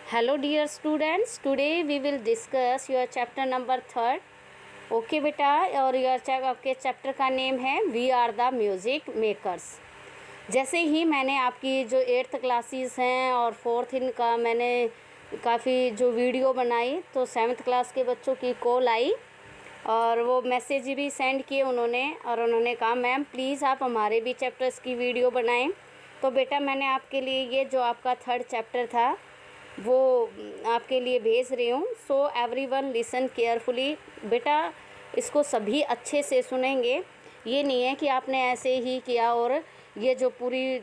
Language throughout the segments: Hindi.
Hello dear students, today we will discuss your chapter number 3rd. Okay बेटा, और आपके चैप्टर का नेम है we are the music makers. जैसे ही मैंने आपकी जो 8th क्लासेस हैं और 4th इनका मैंने काफ़ी जो वीडियो बनाई, तो 7th क्लास के बच्चों की कॉल आई और वो मैसेज भी सेंड किए उन्होंने, और उन्होंने कहा मैम प्लीज़ आप हमारे भी चैप्टर्स की वीडियो बनाएं। तो बेटा मैंने आपके लिए ये जो आपका 3rd चैप्टर था वो आपके लिए भेज रही हूँ। So everyone listen carefully. बेटा इसको सभी अच्छे से सुनेंगे, ये नहीं है कि आपने ऐसे ही किया और ये जो पूरी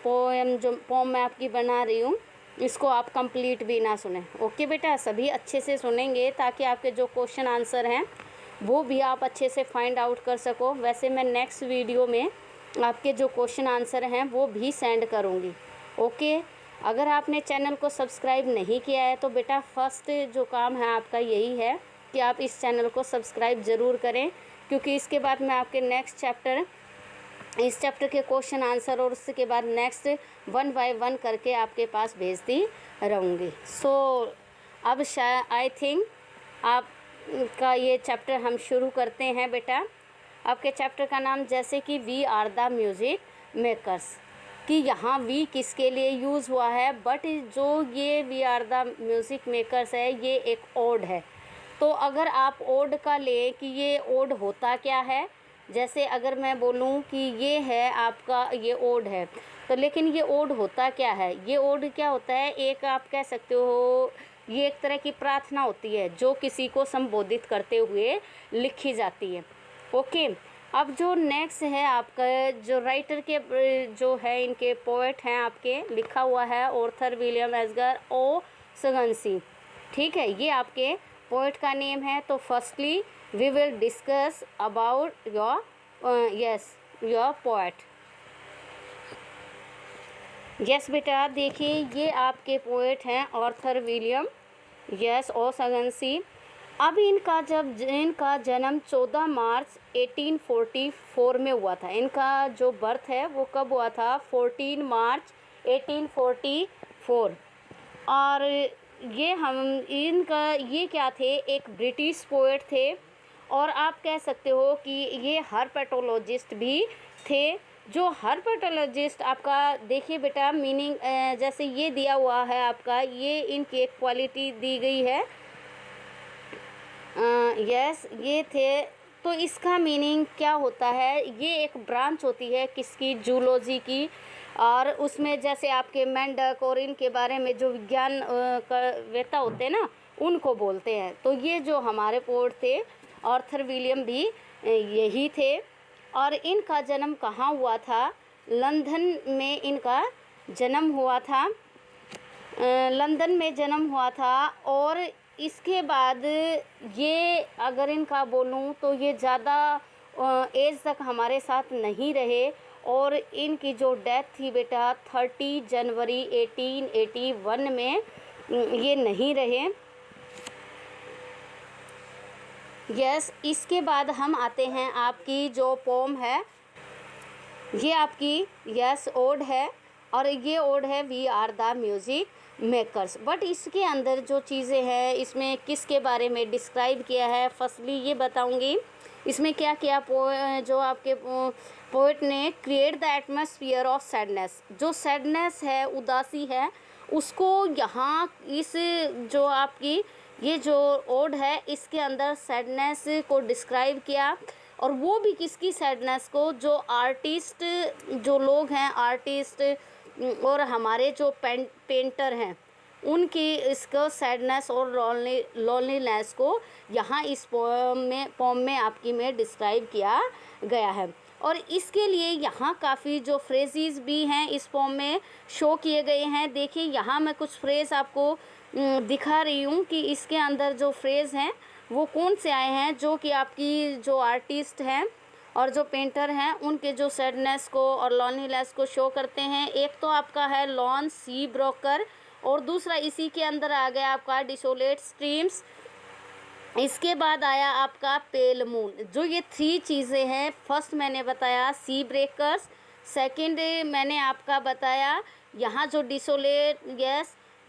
पोम मैं आपकी बना रही हूँ इसको आप कंप्लीट भी ना सुने। ओके बेटा, सभी अच्छे से सुनेंगे ताकि आपके जो क्वेश्चन आंसर हैं वो भी आप अच्छे से फाइंड आउट कर सको। वैसे मैं नेक्स्ट वीडियो में आपके जो क्वेश्चन आंसर हैं वो भी सेंड करूँगी। ओके, अगर आपने चैनल को सब्सक्राइब नहीं किया है तो बेटा फर्स्ट जो काम है आपका यही है कि आप इस चैनल को सब्सक्राइब ज़रूर करें, क्योंकि इसके बाद मैं आपके इस चैप्टर के क्वेश्चन आंसर और उसके बाद नेक्स्ट 1 बाय 1 करके आपके पास भेजती रहूँगी। सो अब आई थिंक आपका ये चैप्टर हम शुरू करते हैं। बेटा आपके चैप्टर का नाम जैसे कि we are the music makers, कि यहाँ वी किसके लिए यूज़ हुआ है, बट जो ये we are the music makers है ये एक ओड है। तो अगर आप ओड का ले कि ये ओड होता क्या है, जैसे अगर मैं बोलूँ कि ये है आपका ये ओड है, तो लेकिन ये ओड होता क्या है, ये ओड क्या होता है, एक आप कह सकते हो ये एक तरह की प्रार्थना होती है जो किसी को संबोधित करते हुए लिखी जाती है। ओके, अब जो नेक्स्ट है आपका जो राइटर के जो है इनके पोएट हैं आपके, लिखा हुआ है author William Edgar O'Shaughnessy. ठीक है, ये आपके पोएट का नेम है। तो firstly we will discuss about your poet. Yes बेटा, देखिए ये आपके पोएट हैं ऑर्थर विलियम ओ सगंसी। अब इनका जन्म 14 मार्च 1844 में हुआ था। इनका जो बर्थ है वो कब हुआ था, 14 मार्च 1844। और ये क्या थे, एक ब्रिटिश पोएट थे, और आप कह सकते हो कि ये हर्पेटोलॉजिस्ट भी थे। जो हर्पेटोलॉजिस्ट आपका देखिए बेटा मीनिंग जैसे ये दिया हुआ है आपका, ये इनकी एक क्वालिटी दी गई है। यस ये थे, तो इसका मीनिंग क्या होता है, ये एक ब्रांच होती है किसकी, जूलॉजी की, और उसमें जैसे आपके मेंढक और इनके बारे में जो विज्ञान वेत्ता होते हैं ना उनको बोलते हैं। तो ये जो हमारे पोएट थे ऑर्थर विलियम भी यही थे। और इनका जन्म कहाँ हुआ था, लंदन में इनका जन्म हुआ था, लंदन में जन्म हुआ था। और इसके बाद ये अगर इनका बोलूँ तो ये ज़्यादा एज तक हमारे साथ नहीं रहे, और इनकी जो डेथ थी बेटा 30 जनवरी 1881 में ये नहीं रहे। यस, इसके बाद हम आते हैं आपकी जो पोम है, ये आपकी ओड है, और ये ओड है we are the music makers. But इसके अंदर जो चीज़ें हैं इसमें किसके बारे में डिस्क्राइब किया है, फर्स्टली ये बताऊंगी इसमें क्या किया जो आपके पोएट ने, create the atmosphere of sadness. जो सैडनेस है, उदासी है, उसको यहाँ इस जो आपकी ये जो ओड है इसके अंदर सैडनेस को डिस्क्राइब किया। और वो भी किसकी सैडनेस को, जो आर्टिस्ट जो लोग हैं, आर्टिस्ट और हमारे जो पेंटर हैं उनकी इसको सैडनेस और लोनलीनेस को यहाँ इस पोम में आपकी में डिस्क्राइब किया गया है। और इसके लिए यहाँ काफ़ी जो फ्रेजेस भी हैं इस पोम में शो किए गए हैं। देखिए यहाँ मैं कुछ फ्रेज़ आपको दिखा रही हूँ कि इसके अंदर जो फ्रेज़ हैं वो कौन से आए हैं, जो कि आपकी जो आर्टिस्ट हैं और जो पेंटर हैं उनके जो सैडनेस को और लॉनलीनेस को शो करते हैं। एक तो आपका है लॉन सी ब्रोकर, और दूसरा इसी के अंदर आ गया आपका डिसोलेट स्ट्रीम्स। इसके बाद आया आपका पेल मून। जो ये 3 चीज़ें हैं, फर्स्ट मैंने बताया सी ब्रेकर्स, सेकंड मैंने आपका बताया यहाँ जो डिसोलेट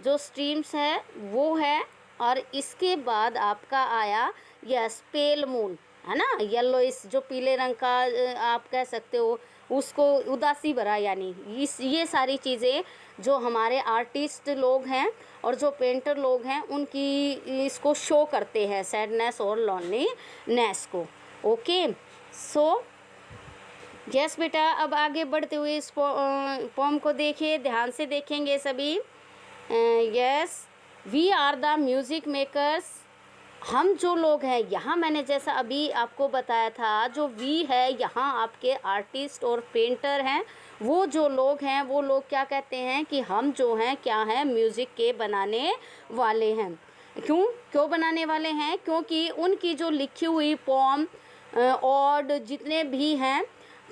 जो स्ट्रीम्स है वो है, और इसके बाद आपका आया यस पेल मून, है ना, येलोइश जो पीले रंग का आप कह सकते हो उसको, उदासी भरा, यानी ये सारी चीज़ें जो हमारे आर्टिस्ट लोग हैं और जो पेंटर लोग हैं उनकी इसको शो करते हैं, सैडनेस और लॉनलीनेस को। ओके, सो यस बेटा, अब आगे बढ़ते हुए इस पोम को देखिए, ध्यान से देखेंगे सभी। Yes, we are the music makers, हम जो लोग हैं यहाँ, मैंने जैसा अभी आपको बताया था, जो वी है यहाँ आपके आर्टिस्ट और पेंटर हैं, वो जो लोग हैं वो लोग क्या कहते हैं कि हम जो हैं क्या हैं, म्यूज़िक के बनाने वाले हैं। क्यों बनाने वाले हैं? क्योंकि उनकी जो लिखी हुई पोम और जितने भी हैं,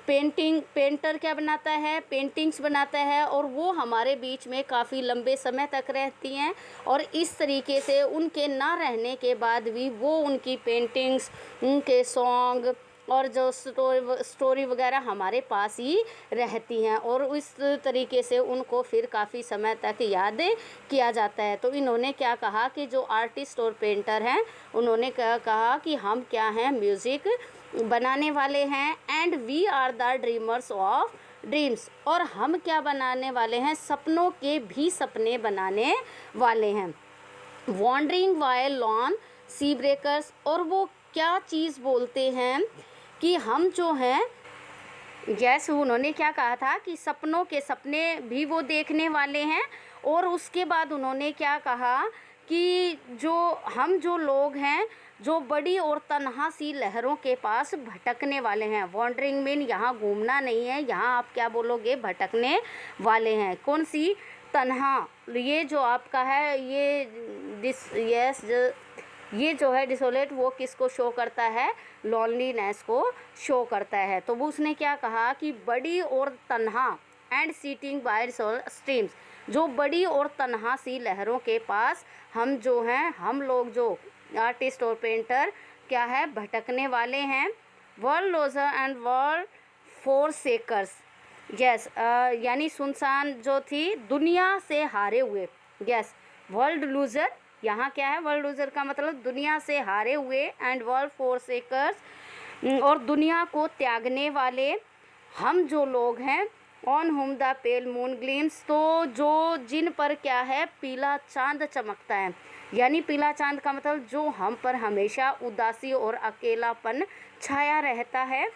पेंटर क्या बनाता है, पेंटिंग्स बनाता है, और वो हमारे बीच में काफ़ी लंबे समय तक रहती हैं, और इस तरीके से उनके ना रहने के बाद भी वो उनकी पेंटिंग्स, उनके सॉन्ग और जो स्टोरी वगैरह हमारे पास ही रहती हैं, और इस तरीके से उनको फिर काफ़ी समय तक याद किया जाता है। तो इन्होंने क्या कहा कि जो आर्टिस्ट और पेंटर हैं उन्होंने क्या कहा कि हम क्या हैं, म्यूज़िक बनाने वाले हैं, and we are the dreamers of dreams, और हम क्या बनाने वाले हैं, सपनों के भी सपने बनाने वाले हैं। वॉन्डरिंग वाइल लॉन सी ब्रेकर्स, और वो क्या चीज़ बोलते हैं कि हम जो हैं, यस, उन्होंने क्या कहा था कि सपनों के सपने भी वो देखने वाले हैं, और उसके बाद उन्होंने क्या कहा कि हम जो लोग हैं जो बड़ी और तन्हा सी लहरों के पास भटकने वाले हैं। वॉन्डरिंग मीन यहाँ घूमना नहीं है, यहाँ आप क्या बोलोगे, भटकने वाले हैं। कौन सी? तन्हा। ये जो आपका है ये जो है डिसोलेट, वो किसको शो करता है? लॉनलीनेस को शो करता है। तो वो उसने क्या कहा कि बड़ी और तन्हा एंड सीटिंग बाय स्ट्रीम्स, जो बड़ी और तन्हा सी लहरों के पास हम जो हैं, हम लोग जो आर्टिस्ट और पेंटर क्या है, भटकने वाले हैं। World loser and world forsakers, yes, यानी सुनसान जो थी, दुनिया से हारे हुए। यस, वर्ल्ड लूजर, यहाँ क्या है, वर्ल्ड लूजर का मतलब दुनिया से हारे हुए, एंड वर्ल्ड फोरसेकर्स, और दुनिया को त्यागने वाले हम जो लोग हैं। On whom the pale moon gleams, तो जो जिन पर क्या है, पीला चांद चमकता है, यानी पीला चांद का मतलब जो हम पर हमेशा उदासी और अकेलापन छाया रहता है।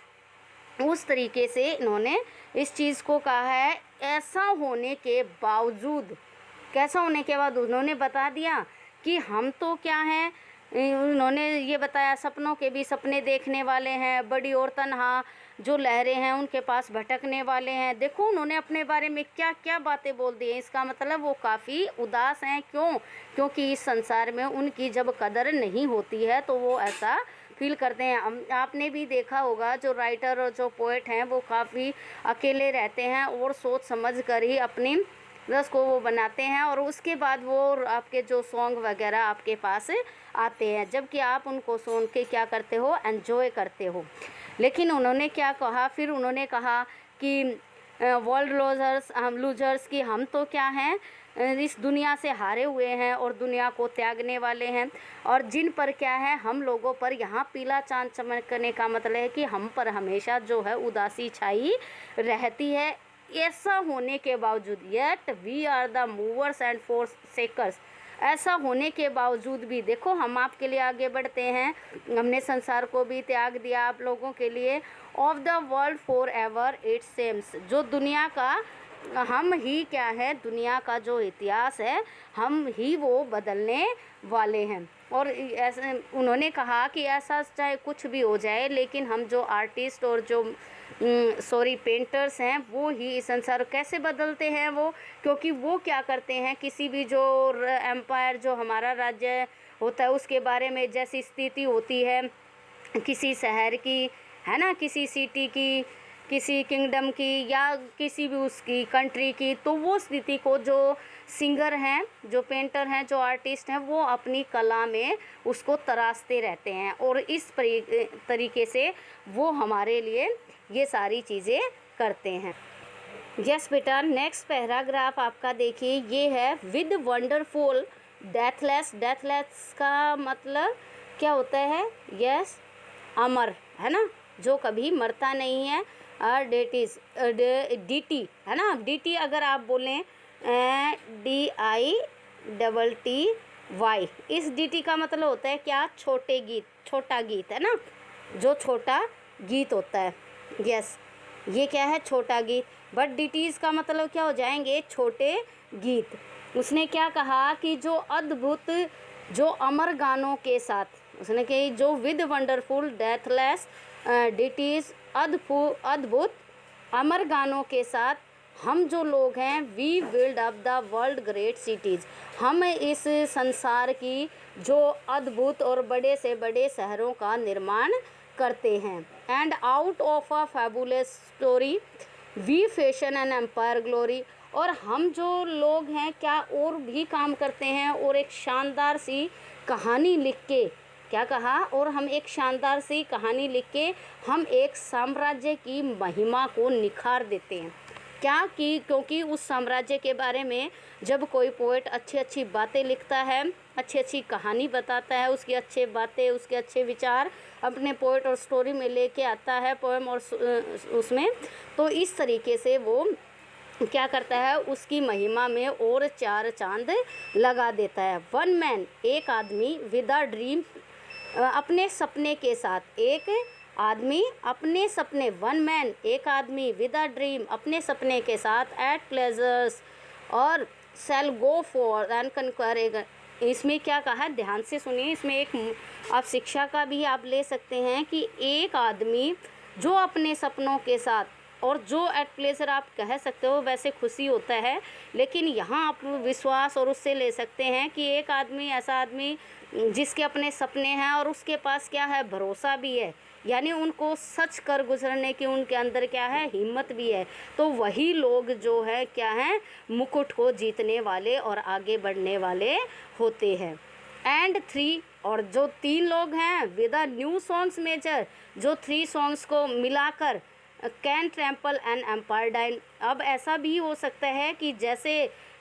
उस तरीके से इन्होंने इस चीज़ को कहा है। ऐसा होने के बावजूद, कैसा होने के बाद उन्होंने बता दिया कि हम तो क्या हैं, उन्होंने ये बताया सपनों के भी सपने देखने वाले हैं, बड़ी और तन्हा जो लहरें हैं उनके पास भटकने वाले हैं। देखो उन्होंने अपने बारे में क्या क्या बातें बोल दी हैं, इसका मतलब वो काफ़ी उदास हैं। क्योंकि इस संसार में उनकी जब कदर नहीं होती है तो वो ऐसा फील करते हैं। आपने भी देखा होगा जो राइटर और जो पोएट हैं वो काफ़ी अकेले रहते हैं और सोच समझ कर ही अपनी रस को वो बनाते हैं, और उसके बाद वो आपके जो सॉन्ग वगैरह आपके पास आते हैं, जबकि आप उनको सुन के क्या करते हो, एंजॉय करते हो। लेकिन उन्होंने क्या कहा, फिर उन्होंने कहा कि वर्ल्ड लूजर्स की हम तो क्या हैं, इस दुनिया से हारे हुए हैं और दुनिया को त्यागने वाले हैं, और जिन पर क्या है, हम लोगों पर यहाँ पीला चांद चमकने का मतलब है कि हम पर हमेशा जो है उदासी छाई रहती है। ऐसा होने के बावजूद, yet we are the movers and forsakers, ऐसा होने के बावजूद भी देखो हम आपके लिए आगे बढ़ते हैं, हमने संसार को भी त्याग दिया आप लोगों के लिए। Of the world for ever it seems, जो दुनिया का हम ही क्या है, दुनिया का जो इतिहास है हम ही वो बदलने वाले हैं। और ऐसे उन्होंने कहा कि ऐसा चाहे कुछ भी हो जाए, लेकिन हम जो आर्टिस्ट और जो पेंटर्स हैं वो ही इस संसार कैसे बदलते हैं वो, क्योंकि वो क्या करते हैं, किसी भी जो एम्पायर जो हमारा राज्य होता है उसके बारे में जैसी स्थिति होती है किसी शहर की, है ना, किसी सिटी की, किसी किंगडम की, या किसी भी उसकी कंट्री की, तो वो स्थिति को जो सिंगर हैं, जो पेंटर हैं, जो आर्टिस्ट हैं, वो अपनी कला में उसको तराशते रहते हैं, और इस तरीके से वो हमारे लिए ये सारी चीज़ें करते हैं। यस बेटा, नेक्स्ट पैराग्राफ आपका देखिए, ये है विद वंडरफुल डेथलेस। डेथलेस का मतलब क्या होता है? यस, अमर, है ना, जो कभी मरता नहीं है। डेटिस डीटी, है ना, डीटी अगर आप बोलें DITTY, इस डीटी का मतलब होता है क्या? छोटे गीत, छोटा गीत, है ना, जो छोटा गीत होता है। यस, ये क्या है? छोटा गीत। बट डीटीज़ का मतलब क्या हो जाएंगे? छोटे गीत। उसने क्या कहा कि जो अद्भुत, जो अमर गानों के साथ, उसने कही जो विद वंडरफुल डेथलेस डीटीज़, अद्भुत अमर गानों के साथ हम जो लोग हैं, we build up the world great cities, हम इस संसार की जो अद्भुत और बड़े से बड़े शहरों का निर्माण करते हैं। And out of a fabulous story we fashion an empire glory, और हम जो लोग हैं क्या और भी काम करते हैं, और एक शानदार सी कहानी लिख के, क्या कहा? और हम एक शानदार सी कहानी लिख के हम एक साम्राज्य की महिमा को निखार देते हैं। क्या? कि क्योंकि उस साम्राज्य के बारे में जब कोई पोएट अच्छी अच्छी बातें लिखता है, अच्छी अच्छी कहानी बताता है, उसकी अच्छी बातें, उसके अच्छे विचार अपने पोएट और स्टोरी में लेके आता है, पोएम और उसमें, तो इस तरीके से वो क्या करता है? उसकी महिमा में और चार चांद लगा देता है। वन मैन, एक आदमी, विद अ ड्रीम, अपने सपने के साथ, एक आदमी अपने सपने, वन मैन, एक आदमी, विद अ ड्रीम, अपने सपने के साथ, एट प्लेजर्स, और शैल गो फॉर एंड कनकर। इसमें क्या कहा? ध्यान से सुनिए, इसमें एक आप शिक्षा का भी आप ले सकते हैं कि एक आदमी जो अपने सपनों के साथ, और जो एट प्लेजर आप कह सकते हो, वैसे खुशी होता है, लेकिन यहाँ आप विश्वास और उससे ले सकते हैं कि एक आदमी, ऐसा आदमी जिसके अपने सपने हैं और उसके पास क्या है? भरोसा भी है, यानी उनको सच कर गुजरने की उनके अंदर क्या है? हिम्मत भी है। तो वही लोग जो है क्या हैं? मुकुट को जीतने वाले और आगे बढ़ने वाले होते हैं। एंड 3, और जो 3 लोग हैं, with a new songs measure, जो 3 सॉन्ग्स को मिलाकर can trample an empire down. अब ऐसा भी हो सकता है कि जैसे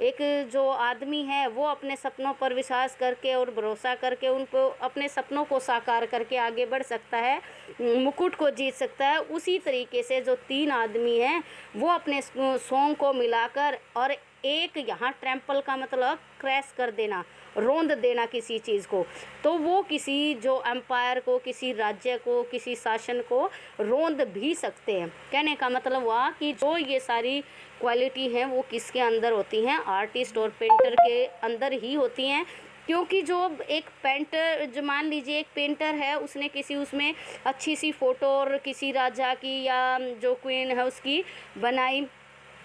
एक जो आदमी है वो अपने सपनों पर विश्वास करके और भरोसा करके उनको अपने सपनों को साकार करके आगे बढ़ सकता है, मुकुट को जीत सकता है, उसी तरीके से जो 3 आदमी हैं वो अपने सॉन्ग को मिलाकर, और एक यहाँ ट्रैम्पल का मतलब क्रैश कर देना, रोंद देना किसी चीज़ को, तो वो किसी जो एम्पायर को, किसी राज्य को, किसी शासन को रोंद भी सकते हैं। कहने का मतलब हुआ कि जो ये सारी क्वालिटी हैं वो किसके अंदर होती हैं? आर्टिस्ट और पेंटर के अंदर ही होती हैं। क्योंकि जो एक पेंटर, जो मान लीजिए एक पेंटर है, उसने किसी उसमें अच्छी सी फ़ोटो और किसी राजा की या जो क्वीन है उसकी बनाई,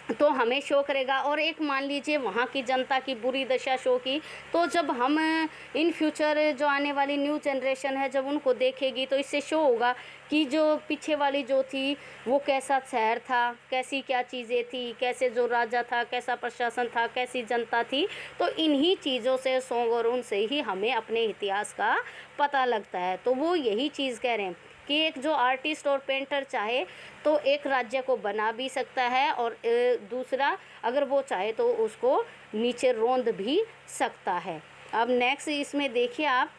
तो हमें शो करेगा, और एक मान लीजिए वहाँ की जनता की बुरी दशा शो की, तो जब हम इन फ्यूचर जो आने वाली न्यू जनरेशन है जब उनको देखेगी तो इससे शो होगा कि जो पीछे वाली जो थी वो कैसा शहर था, कैसी क्या चीज़ें थी, कैसे जो राजा था, कैसा प्रशासन था, कैसी जनता थी। तो इन्हीं चीज़ों से, सॉन्ग और उनसे ही हमें अपने इतिहास का पता लगता है। तो वो यही चीज़ कह रहे हैं कि एक जो आर्टिस्ट और पेंटर चाहे तो एक राज्य को बना भी सकता है, और दूसरा अगर वो चाहे तो उसको नीचे रोंद भी सकता है। अब नेक्स्ट इसमें देखिए आप,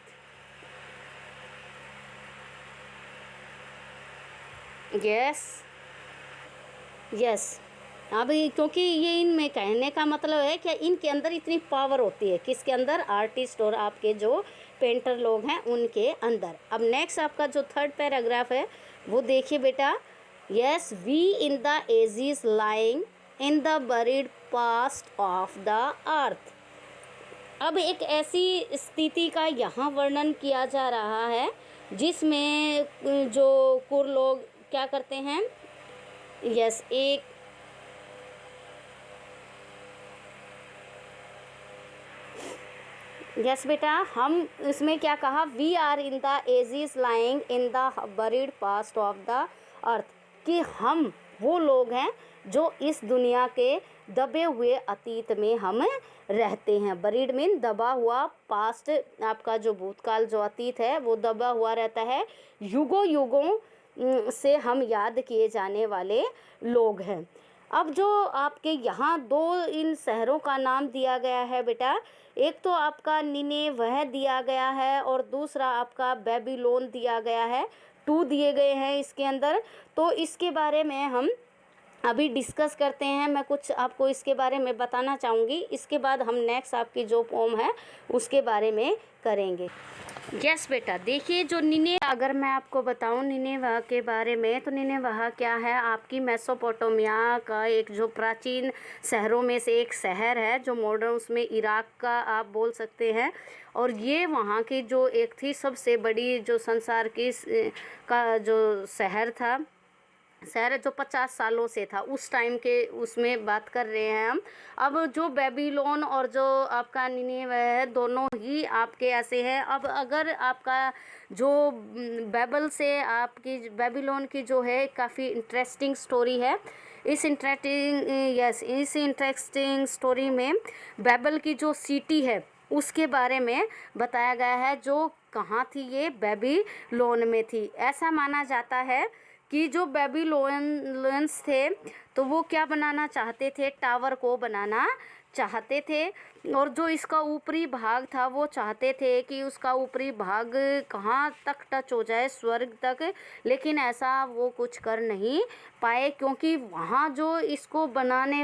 यस यस, अब क्योंकि ये इनमें कहने का मतलब है कि इनके अंदर इतनी पावर होती है, किसके अंदर? आर्टिस्ट और आपके जो पेंटर लोग हैं उनके अंदर। अब नेक्स्ट आपका जो 3rd पैराग्राफ है वो देखिए बेटा, yes, we in the ages lying in the buried past of the earth. अब एक ऐसी स्थिति का यहाँ वर्णन किया जा रहा है जिसमें जो कुर लोग क्या करते हैं? यस, एक यस बेटा, हम इसमें क्या कहा? We are in the ages lying in the buried past of the earth, कि हम वो लोग हैं जो इस दुनिया के दबे हुए अतीत में हम रहते हैं। बरीड मीन दबा हुआ, पास्ट आपका जो भूतकाल जो अतीत है वो दबा हुआ रहता है, युगों युगों से हम याद किए जाने वाले लोग हैं। अब जो आपके यहाँ दो इन शहरों का नाम दिया गया है बेटा, एक तो आपका निनेवह दिया गया है और दूसरा आपका बेबीलोन दिया गया है। 2 दिए गए हैं इसके अंदर। तो इसके बारे में हम अभी डिस्कस करते हैं। मैं कुछ आपको इसके बारे में बताना चाहूँगी, इसके बाद हम नेक्स्ट आपकी जो पोम है उसके बारे में करेंगे। यस बेटा, देखिए जो अगर मैं आपको बताऊं निनेवा के बारे में, तो निनेवा क्या है, आपकी मेसोपोटामिया का एक जो प्राचीन शहरों में से एक शहर है, जो मॉडर्न उसमें इराक का आप बोल सकते हैं। और ये वहाँ की जो एक थी सबसे बड़ी जो संसार की का जो शहर था, शहर जो 50 सालों से था उस टाइम के, उसमें बात कर रहे हैं हम। अब जो बेबीलोन और जो आपका निनेवा है, दोनों ही आपके ऐसे हैं। अब अगर आपका जो बेबल से आपकी बेबीलोन की जो है काफ़ी इंटरेस्टिंग स्टोरी है। इस इंटरेस्टिंग स्टोरी में बेबल की जो सिटी है उसके बारे में बताया गया है, जो कहाँ थी, ये बेबीलोन में थी। ऐसा माना जाता है कि जो बेबीलोनियंस थे तो वो क्या बनाना चाहते थे, टावर को बनाना चाहते थे। और जो इसका ऊपरी भाग था वो चाहते थे कि उसका ऊपरी भाग कहाँ तक टच हो जाए, स्वर्ग तक। लेकिन ऐसा वो कुछ कर नहीं पाए, क्योंकि वहाँ जो इसको बनाने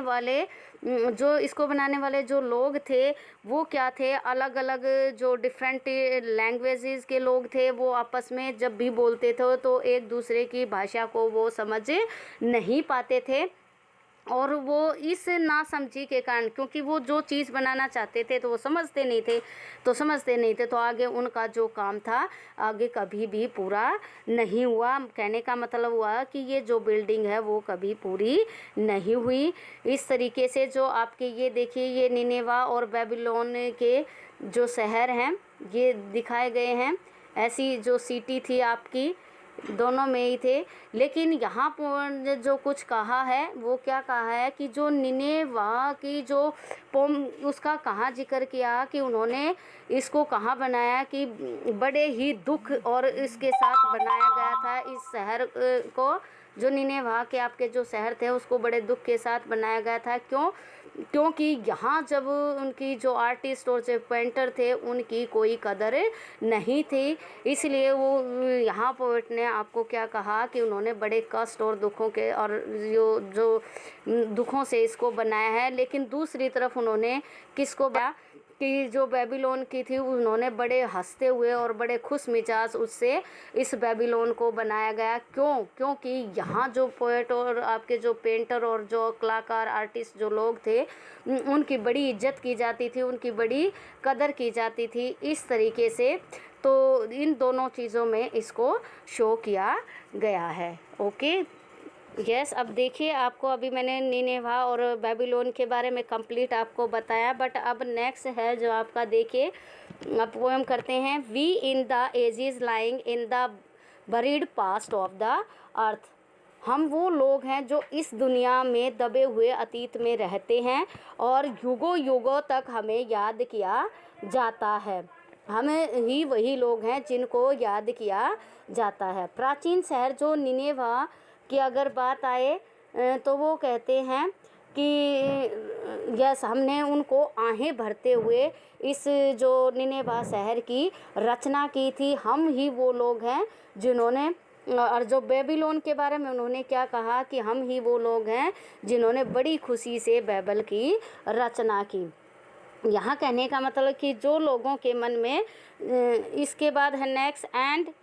वाले जो लोग थे वो क्या थे, अलग अलग जो डिफरेंट लैंग्वेजेस के लोग थे। वो आपस में जब भी बोलते थे तो एक दूसरे की भाषा को वो समझ नहीं पाते थे। और वो इस नासमझी के कारण, क्योंकि वो जो चीज़ बनाना चाहते थे तो वो समझते नहीं थे, तो आगे उनका जो काम था आगे कभी भी पूरा नहीं हुआ। कहने का मतलब हुआ कि ये जो बिल्डिंग है वो कभी पूरी नहीं हुई। इस तरीके से जो आपके ये देखिए, ये निनेवा और बेबीलोन के जो शहर हैं ये दिखाए गए हैं। ऐसी जो सिटी थी आपकी, दोनों में ही थे। लेकिन यहाँ पर जो कुछ कहा है वो क्या कहा है कि जो निनेवा की जो पोम, उसका कहाँ जिक्र किया कि उन्होंने इसको कहाँ बनाया, कि बड़े ही दुख और इसके साथ बनाया गया था इस शहर को। जो निनेवा के आपके जो शहर थे उसको बड़े दुख के साथ बनाया गया था। क्योंकि यहाँ जब उनकी जो आर्टिस्ट और जो पेंटर थे उनकी कोई कदर नहीं थी, इसलिए वो यहाँ पोएट ने आपको क्या कहा कि उन्होंने बड़े कष्ट और दुखों के और जो दुखों से इसको बनाया है। लेकिन दूसरी तरफ उन्होंने किसको बनाया कि जो बेबीलोन की थी, उन्होंने बड़े हंसते हुए और बड़े खुश मिजाज उससे इस बेबीलोन को बनाया गया। क्योंकि यहाँ जो पोएट और आपके जो पेंटर और जो कलाकार आर्टिस्ट जो लोग थे उनकी बड़ी इज्जत की जाती थी, उनकी बड़ी कदर की जाती थी। इस तरीके से तो इन दोनों चीज़ों में इसको शो किया गया है। ओके यस, अब देखिए आपको अभी मैंने निनेवा और बेबीलोन के बारे में कंप्लीट आपको बताया। बट अब नेक्स्ट है जो आपका, देखिए अब पोएम करते हैं। We in the ages lying in the buried past of the earth. हम वो लोग हैं जो इस दुनिया में दबे हुए अतीत में रहते हैं और युगों युगों तक हमें याद किया जाता है। हमें ही वही लोग हैं जिनको याद किया जाता है। प्राचीन शहर जो निनेवा की अगर बात आए तो वो कहते हैं कि यस, हमने उनको आहें भरते हुए इस जो निनेवा शहर की रचना की थी। हम ही वो लोग हैं जिन्होंने, और जो बेबीलोन के बारे में उन्होंने क्या कहा कि हम ही वो लोग हैं जिन्होंने बड़ी खुशी से बेबल की रचना की। यहाँ कहने का मतलब कि जो लोगों के मन में, इसके बाद है next, and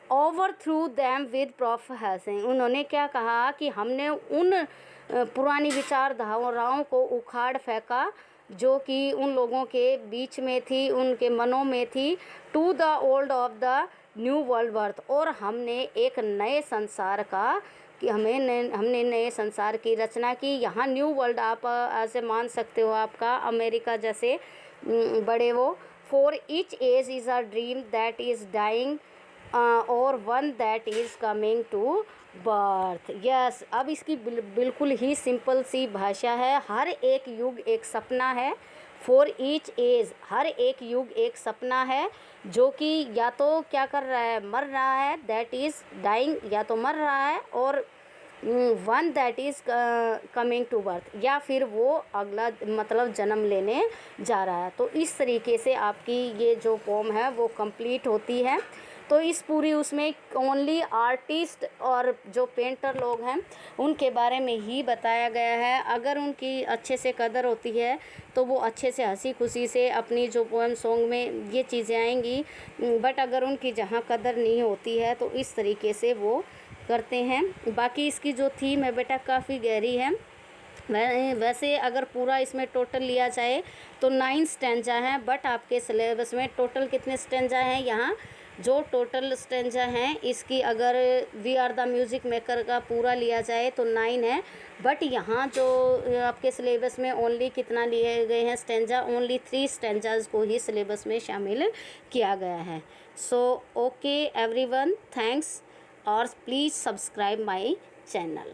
over through them with profession. उन्होंने क्या कहा कि हमने उन पुरानी विचारधाराओं को उखाड़ फेंका जो कि उन लोगों के बीच में थी, उनके मनों में थी। To the old of the new world birth, और हमने एक नए संसार का कि हमने नए संसार की रचना की। यहाँ न्यू वर्ल्ड आप ऐसे मान सकते हो, आपका अमेरिका जैसे बड़े वो। For each age is a dream that is dying और one that is coming to birth. Yes, अब इसकी बिल्कुल ही सिंपल सी भाषा है। हर एक युग एक सपना है। फॉर ईच एज, हर एक युग एक सपना है जो कि या तो क्या कर रहा है, मर रहा है, दैट इज़ डाइंग, या तो मर रहा है और one that is coming to birth, या फिर वो अगला मतलब जन्म लेने जा रहा है। तो इस तरीके से आपकी ये जो पोम है वो कंप्लीट होती है। तो इस पूरी उसमें ओनली आर्टिस्ट और जो पेंटर लोग हैं उनके बारे में ही बताया गया है। अगर उनकी अच्छे से कदर होती है तो वो अच्छे से हंसी खुशी से अपनी जो पोएम सॉन्ग में ये चीज़ें आएंगी, बट अगर उनकी जहाँ कदर नहीं होती है तो इस तरीके से वो करते हैं। बाकी इसकी जो थीम है बेटा काफ़ी गहरी है। वैसे अगर पूरा इसमें टोटल लिया जाए तो 9 स्टैंजा हैं, बट आपके सिलेबस में टोटल कितने स्टैंजा हैं, यहाँ जो टोटल स्टैंजा हैं इसकी अगर we are the music maker का पूरा लिया जाए तो 9 है, बट यहाँ जो आपके सिलेबस में ओनली कितना लिए गए हैं स्टैंजा, ओनली 3 स्टैंजाज को ही सिलेबस में शामिल किया गया है। सो ओके एवरीवन, थैंक्स और प्लीज़ सब्सक्राइब माय चैनल।